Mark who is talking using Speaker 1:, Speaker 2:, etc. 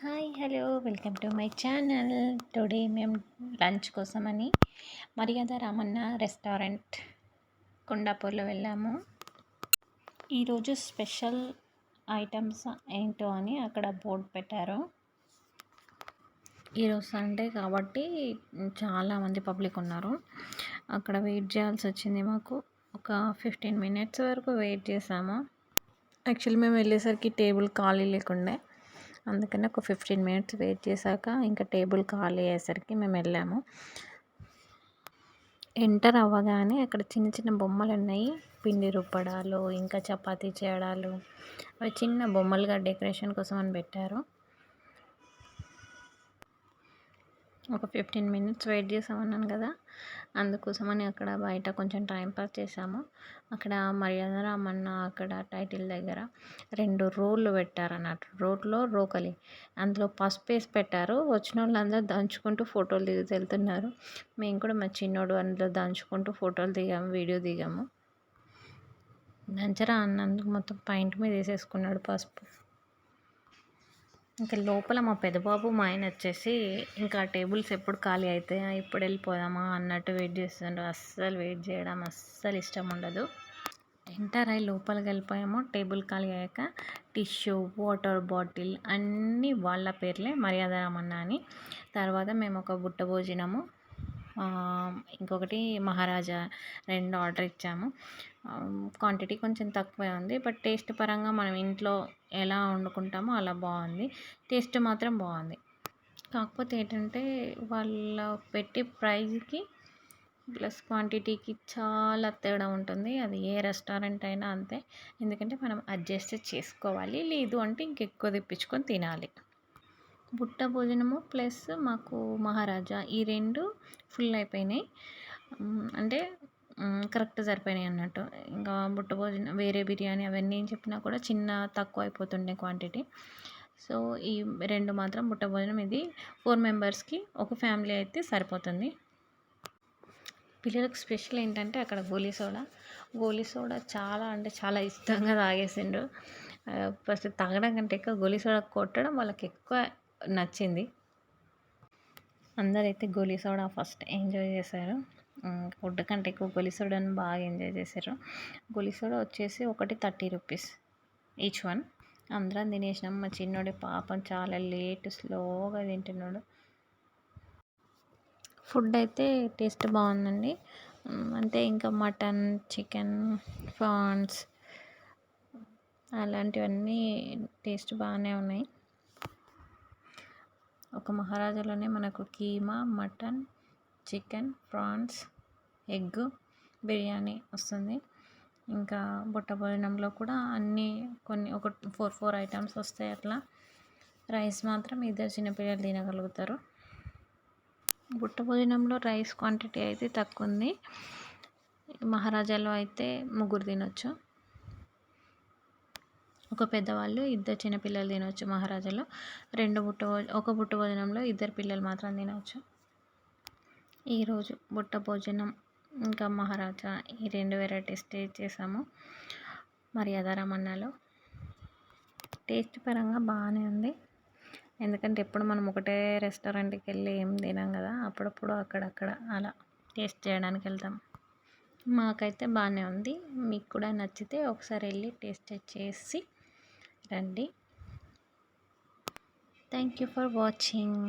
Speaker 1: Hi hello welcome to my channel. Today మేము lunch కోసమని మర్యాద రామన్న రెస్టారెంట్ కొండాపూర్లో వెళ్ళాము. ఈరోజు స్పెషల్ ఐటమ్స్ ఏంటో అని అక్కడ బోర్డు పెట్టారు. ఈరోజు సండే కాబట్టి చాలామంది పబ్లిక్ ఉన్నారు. అక్కడ వెయిట్ చేయాల్సి వచ్చింది. మాకు ఒక 15 minutes వరకు వెయిట్ చేసాము. యాక్చువల్లీ మేము వెళ్ళేసరికి టేబుల్ ఖాళీ లేకుండే, అందుకని ఒక 15 minutes వెయిట్ చేశాక ఇంకా టేబుల్ ఖాళీ అయ్యేసరికి మేము వెళ్ళాము. ఎంటర్ అవ్వగానే అక్కడ చిన్న చిన్న బొమ్మలు ఉన్నాయి. పిండి రుబ్బడాలు, ఇంకా చపాతీ చేయడాలు, అవి చిన్న బొమ్మలుగా డెకరేషన్ కోసం అని పెట్టారు. ఒక 15 minutes వెయిట్ చేసామన్నాను కదా, అందుకోసమని అక్కడ బయట కొంచెం టైం పాస్ చేసాము. అక్కడ మర్యాద రామన్న అక్కడ టైటిల్ దగ్గర 2 రోళ్ళు పెట్టారు అన్నట్టు. రోట్లో రోకలి, అందులో పసుపు వేసి పెట్టారు. వచ్చిన వాళ్ళందరూ దంచుకుంటూ ఫోటోలు దిగి వెళ్తున్నారు. మేము కూడా మా చిన్నోడు అందులో దంచుకుంటూ ఫోటోలు దిగాము, వీడియో దిగాము. దంచరా అన్నందుకు మొత్తం పాయింట్ మీద వేసేసుకున్నాడు పసుపు. ఇంకా లోపల మా పెద్దబాబు మా ఆయన వచ్చేసి ఇంకా టేబుల్స్ ఎప్పుడు ఖాళీ అవుతాయా, ఎప్పుడు వెళ్ళిపోదామా అన్నట్టు వెయిట్ చేస్తుండ్రు. అస్సలు వెయిట్ చేయడం అస్సలు ఇష్టం ఉండదు. ఎంటర్ అయ్యి లోపలికి వెళ్ళిపోయాము. టేబుల్ ఖాళీ అయ్యాక టిష్యూ, వాటర్ బాటిల్ అన్నీ వాళ్ళ పేర్లే, మర్యాద రామన్న అని. తర్వాత మేము ఒక బుట్ట భోజనము, ఇంకొకటి మహారాజా 2 ఆర్డర్ ఇచ్చాము. క్వాంటిటీ కొంచెం తక్కువే ఉంది, బట్ టేస్ట్ పరంగా మనం ఇంట్లో ఎలా వండుకుంటామో అలా బాగుంది. టేస్ట్ మాత్రం బాగుంది. కాకపోతే ఏంటంటే వాళ్ళ పెట్టి ప్రైజ్కి ప్లస్ క్వాంటిటీకి చాలా తేడా ఉంటుంది. అది ఏ రెస్టారెంట్ అయినా అంతే. ఎందుకంటే మనం అడ్జస్ట్ చేసుకోవాలి, లేదు అంటే ఇంకెక్కువ తెప్పించుకొని తినాలి. బుట్ట భోజనము ప్లస్ మాకు మహారాజా ఈ 2 ఫుల్ అయిపోయినాయి. అంటే కరెక్ట్ సరిపోయినాయి అన్నట్టు. ఇంకా బుట్ట భోజనం వేరే బిర్యానీ అవన్నీ చెప్పినా కూడా చిన్న తక్కువ అయిపోతుండే క్వాంటిటీ. సో ఈ 2 మాత్రం బుట్ట భోజనం. ఇది 4 మెంబర్స్కి ఒక ఫ్యామిలీ అయితే సరిపోతుంది. పిల్లలకు స్పెషల్ ఏంటంటే అక్కడ గోలీ సోడా చాలా అంటే చాలా ఇష్టంగా తాగేసిండ్రు. ఫస్ట్ తాగడం కంటే ఎక్కువ గోలీ సోడా కొట్టడం వాళ్ళకి ఎక్కువ నచ్చింది. అందరైతే గోలీ సోడా ఫస్ట్ ఎంజాయ్ చేశారు. ఫుడ్ కంటే ఎక్కువ గోలీ సోడాని బాగా ఎంజాయ్ చేశారు. గోలీ సోడా వచ్చేసి ఒకటి 30 rupees ఈచ్ వన్. అందరం తినేసినాం. మా చిన్నోడి పాపం చాలా లేట్ స్లోగా తింటున్నాడు. ఫుడ్ అయితే టేస్ట్ బాగుందండి. అంటే ఇంకా మటన్, చికెన్, ఫ్రాన్స్ అలాంటివన్నీ టేస్ట్ బాగానే ఉన్నాయి. ఒక మహారాజాలోనే మనకు keema, mutton, chicken, prawns, egg, biryani వస్తుంది. ఇంకా బుట్ట భోజనంలో కూడా అన్నీ కొన్ని ఒక 4 ఐటమ్స్ వస్తాయి. అట్లా రైస్ మాత్రం 2 చిన్నపిల్లలు తినగలుగుతారు. బుట్ట భోజనంలో రైస్ క్వాంటిటీ అయితే తక్కువ ఉంది. మహారాజాలో అయితే 3 తినొచ్చు. ఒక పెద్దవాళ్ళు 2 చిన్నపిల్లలు తినవచ్చు. మహారాజాలో ఒక బుట్ట భోజనంలో 2 పిల్లలు మాత్రం తినవచ్చు. ఈరోజు బుట్ట భోజనం ఇంకా మహారాజా ఈ 2 వెరైటీస్ టేస్ట్ చేసాము మర్యాద రామన్నలో. టేస్ట్ పరంగా బాగానే ఉంది. ఎందుకంటే ఎప్పుడు మనం ఒకటే రెస్టారెంట్కి వెళ్ళి ఏం తినాం కదా, అప్పుడప్పుడు అక్కడక్కడ అలా టేస్ట్ చేయడానికి వెళ్తాం. మాకైతే బాగానే ఉంది. మీకు కూడా నచ్చితే ఒకసారి వెళ్ళి టేస్ట్ చేసి రండి. Thank you for watching.